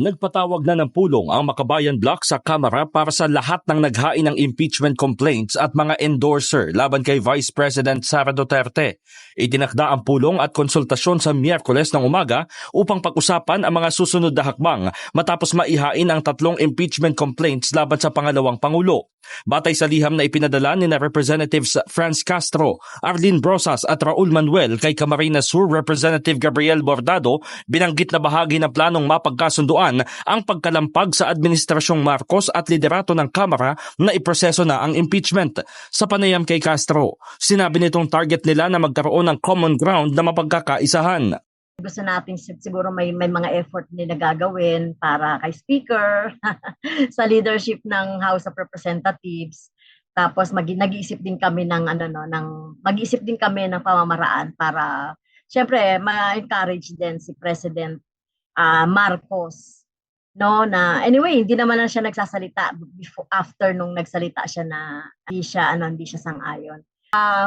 Nagpatawag na ng pulong ang Makabayan Bloc sa Kamara para sa lahat ng naghain ng impeachment complaints at mga endorser laban kay Vice President Sara Duterte. Itinakda ang pulong at konsultasyon sa Miyerkules ng umaga upang pag-usapan ang mga susunod na hakbang matapos maihain ang 3 impeachment complaints laban sa pangalawang Pangulo. Batay sa liham na ipinadala ni Representatives Franz Castro, Arlene Brosas at Raul Manuel kay Camarines Sur Representative Gabriel Bordado, binanggit na bahagi ng planong mapagkasunduan ang pagkalampag sa Administrasyong Marcos at liderato ng Kamara na iproseso na ang impeachment. Sa panayam kay Castro, sinabi nitong target nila na magkaroon ng common ground na mapagkakaisahan. Gusto natin siguro may mga effort nila gagawin para kay Speaker, sa leadership ng House of Representatives. Tapos nag-iisip din kami ng mag-iisip din kami ng pamamaraan para syempre ma-encourage din si President Marcos, no, na anyway hindi naman na siya nagsasalita after nung nagsalita siya na hindi siya sang-ayon.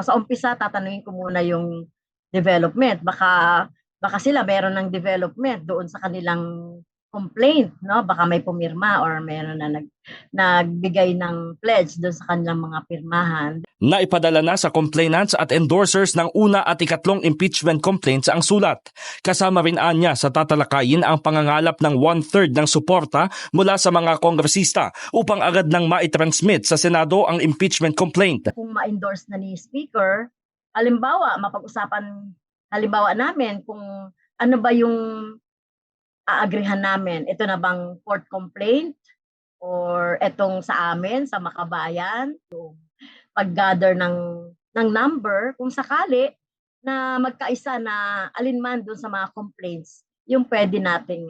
Sa umpisa tatanungin ko muna yung development, baka sila meron ng development doon sa kanilang complaint, no? Baka may pumirma or meron na nagbigay ng pledge doon sa kanilang mga pirmahan. Naipadala na sa complainants at endorsers ng una at ikatlong impeachment complaints ang sulat. Kasama rin anya sa tatalakayin ang pangangalap ng 1/3 ng suporta mula sa mga kongresista upang agad nang maitransmit sa Senado ang impeachment complaint. Kung ma-endorse na ni Speaker, mapag-usapan namin kung ano ba yung aagrihan namin. Ito na bang court complaint or etong sa amin, sa Makabayan, yung pag-gather ng number kung sakali na magkaisa na alinman doon sa mga complaints, yung pwede nating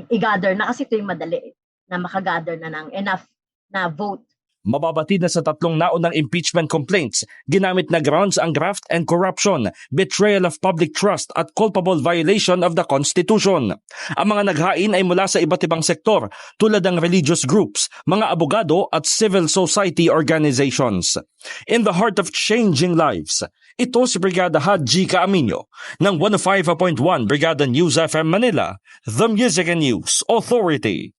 i-gather na kasi ito yung madali na makagather na ng enough na vote. Mababatid na sa 3 naunang impeachment complaints, ginamit na grounds ang graft and corruption, betrayal of public trust at culpable violation of the Constitution. Ang mga naghain ay mula sa iba't ibang sektor tulad ng religious groups, mga abogado at civil society organizations. In the heart of changing lives, ito si Brigada Haji Caaminio ng 105.1 Brigada News FM Manila, The Music and News Authority.